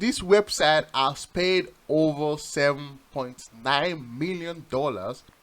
this website has paid over $7.9 million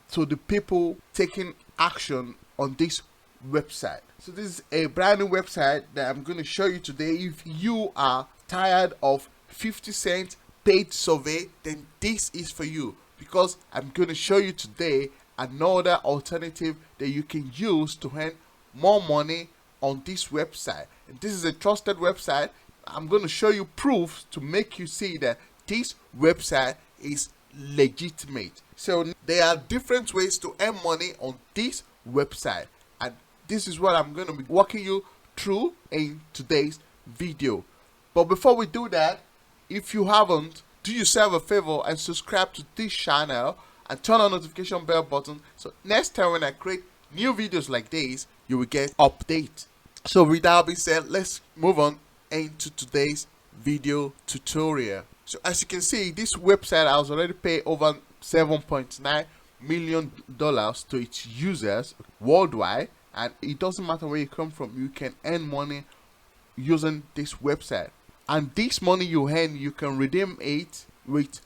to the people taking action on this website. So this is a brand new website that I'm going to show you today. If you are tired of 50-cent paid survey, then this is for you, because I'm going to show you today another alternative that you can use to earn more money on this website. And this is a trusted website. I'm going to show you proof to make you see that this website is legitimate. So there are different ways to earn money on this website, and this is what I'm going to be walking you through in today's video. But before we do that, if you haven't, do yourself a favor and subscribe to this channel and turn on notification bell button, so next time when I create new videos like this, you will get update. So with that being said, let's move on into today's video tutorial. So as you can see, this website has already paid over $7.9 million to its users worldwide, and it doesn't matter where you come from, you can earn money using this website. And this money you earn, you can redeem it with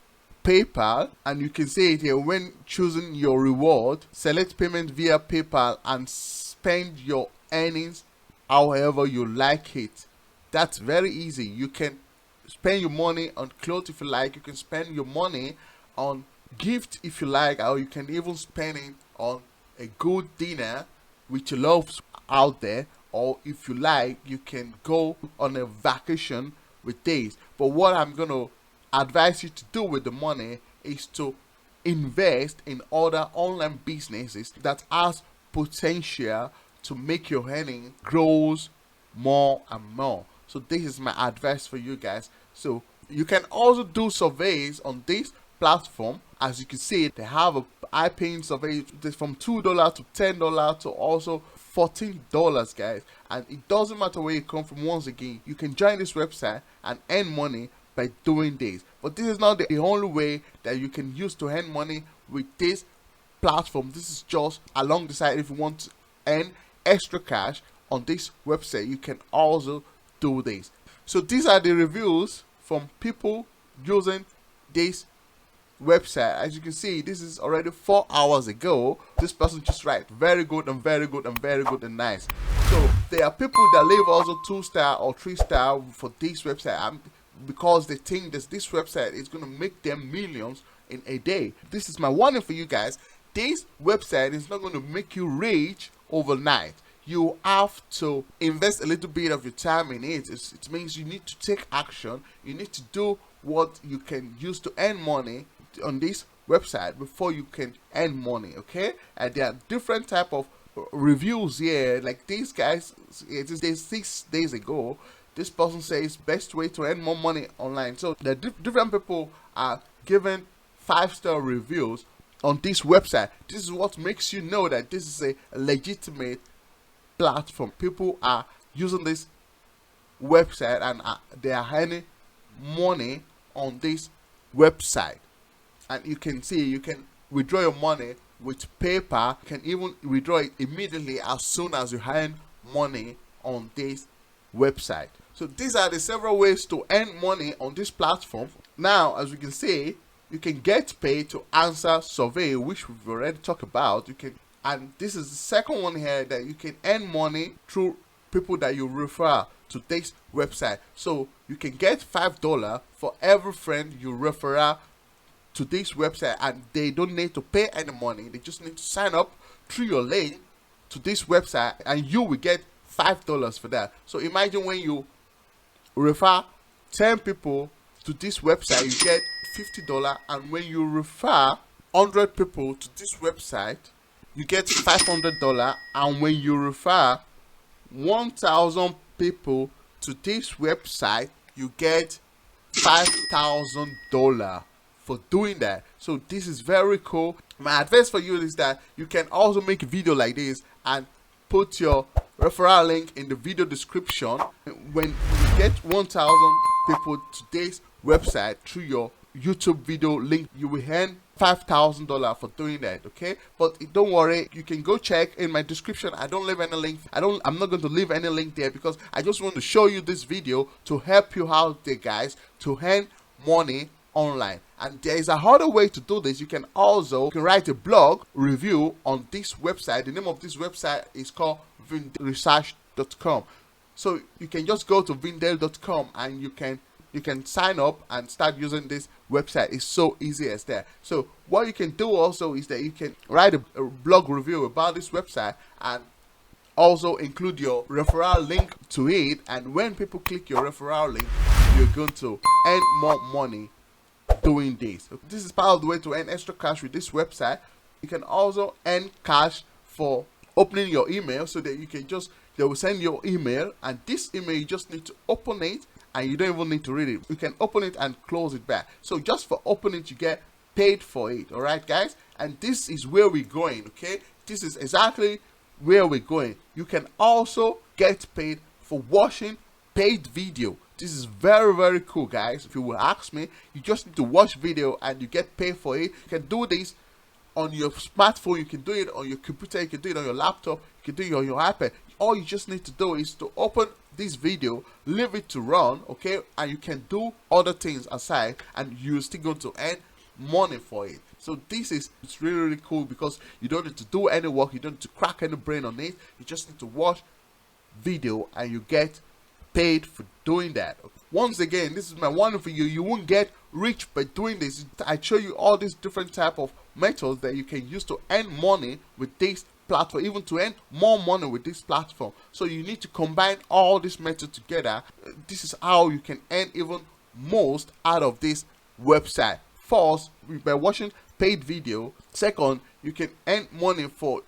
PayPal, and you can see it here when choosing your reward. Select payment via PayPal and spend your earnings however you like it. That's very easy. You can spend your money on clothes if you like, you can spend your money on gift if you like, or you can even spend it on a good dinner with your loves out there, or if you like, you can go on a vacation with days. But what I'm going to advise you to do with the money is to invest in other online businesses that has potential to make your earning grows more and more. So this is my advice for you guys. So you can also do surveys on this platform. As you can see, they have a high paying survey from $2 to $10 to also $14, guys. And it doesn't matter where you come from. Once again, you can join this website and earn money by doing this. But this is not the only way that you can use to earn money with this platform. This is just along the side. If you want to earn extra cash on this website, you can also do this. So these are the reviews from people using this website. As you can see, this is already 4 hours ago. This person just write very good and very good and very good and nice. So there are people that leave also 2-star or 3-star for this website, because they think that this website is going to make them millions in a day. This is my warning for you guys. This website is not going to make you rich overnight. You have to invest a little bit of your time in it. It means you need to take action. You need to do what you can use to earn money on this website before you can earn money. Okay, and there are different type of reviews here. Like these guys, it is 6 days ago. This person says best way to earn more money online. So the different people are giving 5-star reviews on this website. This is what makes you know that this is a legitimate platform. People are using this website and they are earning money on this website. And you can see, you can withdraw your money with PayPal. You can even withdraw it immediately as soon as you earn money on this website. So these are the several ways to earn money on this platform. Now, as we can see, you can get paid to answer survey, which we've already talked about. And this is the second one here, that you can earn money through people that you refer to this website. So you can get $5 for every friend you refer to this website, and they don't need to pay any money. They just need to sign up through your link to this website, and you will get $5 for that. So imagine when you refer 10 people to this website, you get $50, and when you refer 100 people to this website, you get $500, and when you refer 1,000 people to this website, you get $5,000 for doing that. So this is very cool. My advice for you is that you can also make a video like this and put your referral link in the video description. When you get 1,000 people to this website through your YouTube video link, you will earn $5,000 for doing that. Okay, but don't worry, you can go check in my description. I don't leave any link. I'm not going to leave any link there, because I just want to show you this video to help you out there, guys, to earn money online. And there is a harder way to do this. You can write a blog review on this website. The name of this website is called research.com. So you can just go to vindale.com and you can sign up and start using this website. It's so easy as that. So what you can do also is that you can write a blog review about this website and also include your referral link to it. And when people click your referral link, you're going to earn more money doing this. This is part of the way to earn extra cash with this website. You can also earn cash for opening your email, so that they will send your email, and this email you just need to open it, and you don't even need to read it. You can open it and close it back. So just for opening it, you get paid for it. All right, guys, and this is where we're going. Okay, this is exactly where we're going. You can also get paid for watching paid video. This is very, very cool, guys. If you will ask me, you just need to watch video and you get paid for it. You can do this on your smartphone, you can do it on your computer, you can do it on your laptop, you can do it on your iPad. All you just need to do is to open this video, leave it to run, okay, and you can do other things aside, and you're still going to earn money for it. So it's really, really cool, because you don't need to do any work, you don't need to crack any brain on it. You just need to watch video and you get paid for doing that. Once again, this is my warning for you. You won't get rich by doing this. I show you all these different type of methods that you can use to earn money with this platform, even to earn more money with this platform. So you need to combine all these methods together. This is how you can earn even most out of this website. First, by watching paid video. Second, you can earn money for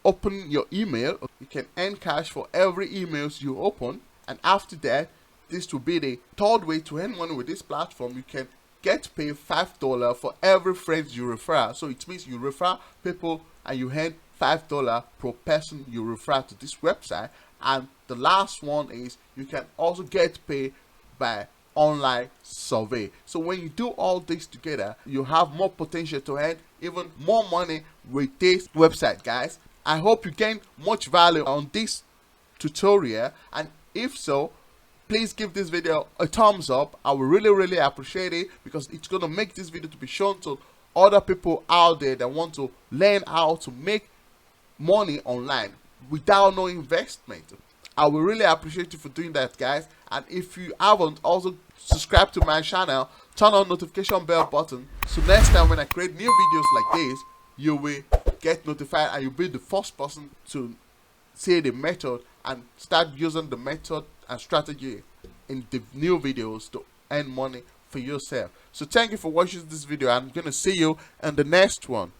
opening your email. You can earn cash for every emails you open. And after that, this will be the third way to earn money with this platform. You can get paid $5 for every friend you refer. So it means you refer people and you earn $5 per person you refer to this website. And the last one is you can also get paid by online survey. So when you do all this together, you have more potential to earn even more money with this website, guys. I hope you gain much value on this tutorial, and if so, please give this video a thumbs up. I will really, really appreciate it, because it's going to make this video to be shown to other people out there that want to learn how to make money online without no investment. I will really appreciate you for doing that, guys. And if you haven't, also subscribe to my channel, turn on notification bell button, so next time when I create new videos like this, you will get notified and you'll be the first person to see the method and start using the method and strategy in the new videos to earn money for yourself. So thank you for watching this video. I'm gonna see you in the next one.